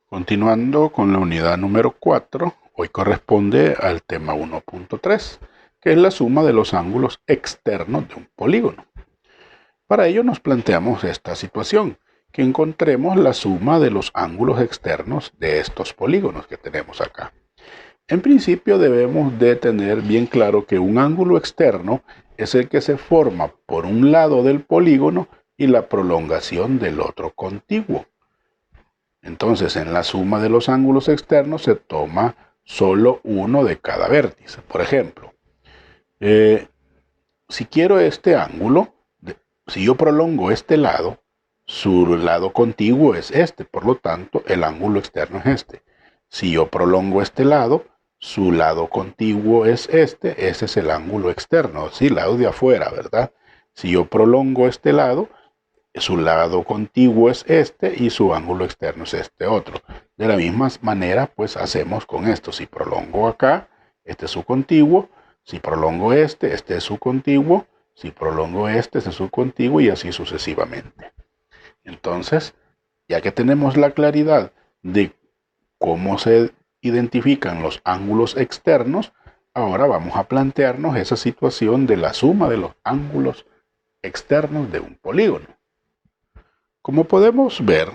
Continuando con la unidad número 4, hoy corresponde al tema 1.3, que es la suma de los ángulos externos de un polígono. Para ello nos planteamos esta situación, que encontremos la suma de los ángulos externos de estos polígonos que tenemos acá. En principio debemos de tener bien claro que un ángulo externo es el que se forma por un lado del polígono y la prolongación del otro contiguo. Entonces, en la suma de los ángulos externos se toma solo uno de cada vértice. Por ejemplo, si quiero este ángulo, si yo prolongo este lado, su lado contiguo es este, por lo tanto, el ángulo externo es este. Si yo prolongo este lado, su lado contiguo es este, ese es el ángulo externo, sí, el lado de afuera, ¿verdad? Si yo prolongo este lado, su lado contiguo es este y su ángulo externo es este otro. De la misma manera, pues hacemos con esto. Si prolongo acá, este es su contiguo. Si prolongo este es su contiguo. Si prolongo este es su contiguo y así sucesivamente. Entonces, ya que tenemos la claridad de cómo se identifican los ángulos externos, ahora vamos a plantearnos esa situación de la suma de los ángulos externos de un polígono. Como podemos ver,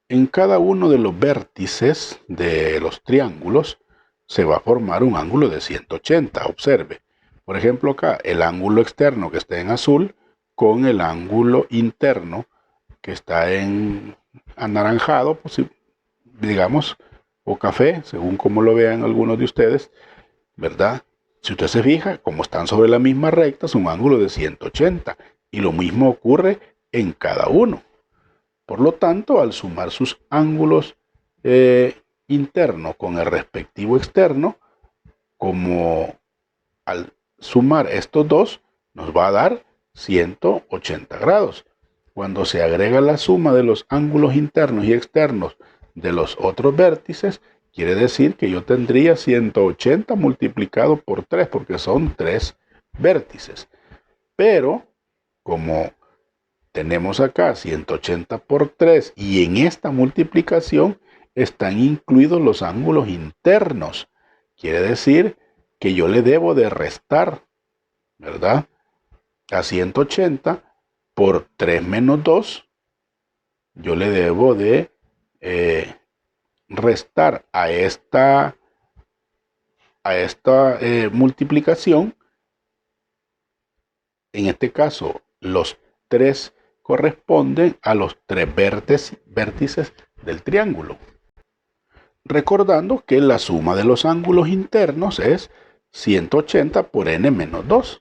en cada uno de los vértices de los triángulos se va a formar un ángulo de 180. Observe, por ejemplo acá, el ángulo externo que está en azul con el ángulo interno que está en anaranjado, pues, digamos, o café, según como lo vean algunos de ustedes, ¿verdad? Si usted se fija, como están sobre la misma recta, es un ángulo de 180. Y lo mismo ocurre en cada uno. Por lo tanto, al sumar sus ángulos internos con el respectivo externo, como al sumar estos dos, nos va a dar 180 grados. Cuando se agrega la suma de los ángulos internos y externos de los otros vértices, quiere decir que yo tendría 180 multiplicado por 3, porque son 3 vértices. Pero, como tenemos acá 180 por 3 y en esta multiplicación están incluidos los ángulos internos. Quiere decir que yo le debo de restar, ¿verdad? A 180 por 3 menos 2, yo le debo de restar a esta multiplicación, en este caso los 3 corresponden a los 3 vértices del triángulo. Recordando que la suma de los ángulos internos es 180 por n menos 2.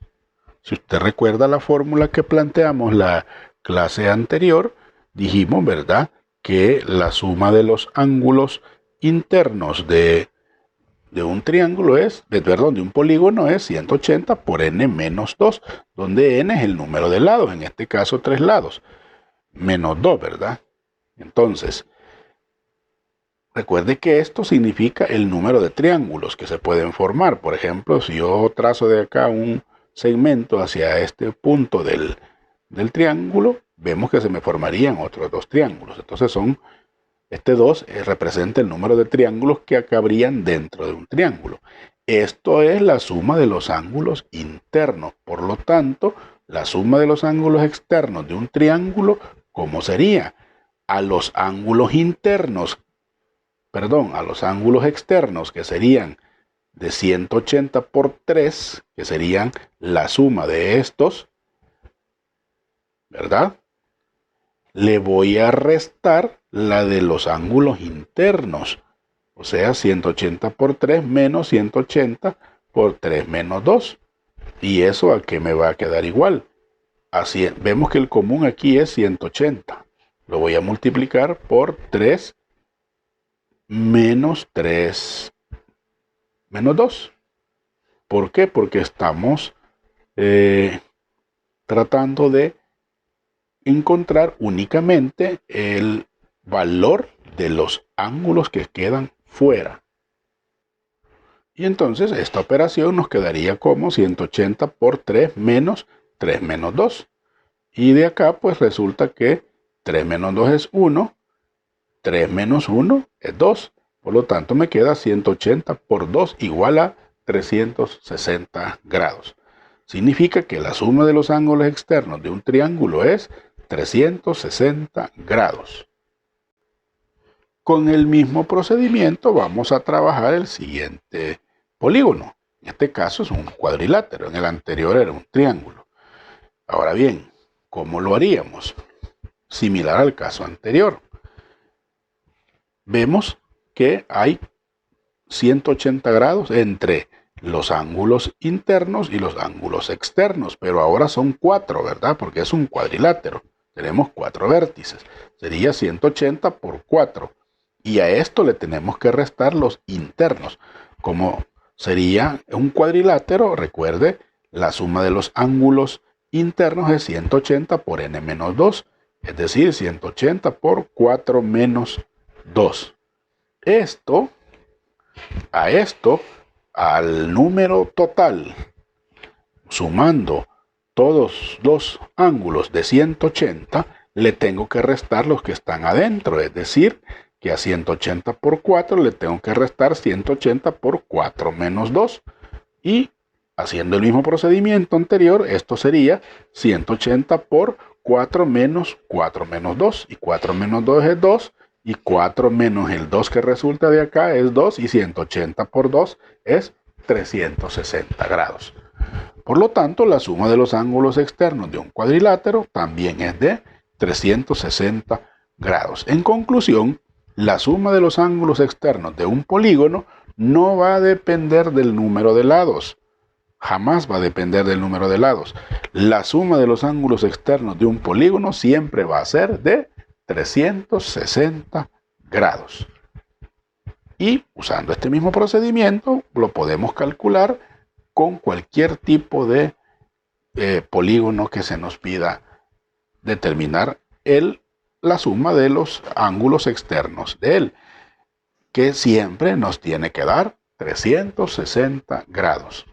Si usted recuerda la fórmula que planteamos la clase anterior, dijimos, ¿verdad?, que la suma de los ángulos internos de un triángulo es, perdón, de un polígono es 180 por n menos 2, donde n es el número de lados, en este caso 3 lados, menos 2, ¿verdad? Entonces, recuerde que esto significa el número de triángulos que se pueden formar. Por ejemplo, si yo trazo de acá un segmento hacia este punto del triángulo, vemos que se me formarían otros 2 triángulos. Entonces este 2 representa el número de triángulos que cabrían dentro de un triángulo. Esto es la suma de los ángulos internos. Por lo tanto, la suma de los ángulos externos de un triángulo, ¿cómo sería? A los ángulos externos, que serían de 180 por 3, que serían la suma de estos, ¿verdad? Le voy a restar la de los ángulos internos, o sea, 180 por 3 menos 180 por 3 menos 2. ¿Y eso a qué me va a quedar igual? Así, vemos que el común aquí es 180. Lo voy a multiplicar por 3 menos 3 menos 2. ¿Por qué? Porque estamos tratando de encontrar únicamente el valor de los ángulos que quedan fuera. Y entonces esta operación nos quedaría como 180 por 3 menos 3 menos 2. Y de acá pues resulta que 3 menos 2 es 1 3 menos 1 es 2. Por lo tanto, me queda 180 por 2 igual a 360 grados. Significa que la suma de los ángulos externos de un triángulo es 360 grados. Con el mismo procedimiento vamos a trabajar el siguiente polígono. En este caso es un cuadrilátero, en el anterior era un triángulo. Ahora bien, ¿cómo lo haríamos? Similar al caso anterior. Vemos que hay 180 grados entre los ángulos internos y los ángulos externos, pero ahora son 4, ¿verdad? Porque es un cuadrilátero. Tenemos 4 vértices. Sería 180 por 4. Y a esto le tenemos que restar los internos. Como sería un cuadrilátero, recuerde, la suma de los ángulos internos es 180 por n menos 2. Es decir, 180 por 4 menos 2. Al número total, sumando todos los ángulos de 180, le tengo que restar los que están adentro. Es decir, que a 180 por 4 le tengo que restar 180 por 4 menos 2. Y haciendo el mismo procedimiento anterior, esto sería 180 por 4 menos 2. Y 4 menos 2 es 2. Y 4 menos el 2 que resulta de acá es 2. Y 180 por 2 es 360 grados. Por lo tanto, la suma de los ángulos externos de un cuadrilátero también es de 360 grados. En conclusión, la suma de los ángulos externos de un polígono no va a depender del número de lados. Jamás va a depender del número de lados. La suma de los ángulos externos de un polígono siempre va a ser de 360 grados. Y usando este mismo procedimiento lo podemos calcular con cualquier tipo de polígono que se nos pida determinar la suma de los ángulos externos de él, que siempre nos tiene que dar 360 grados.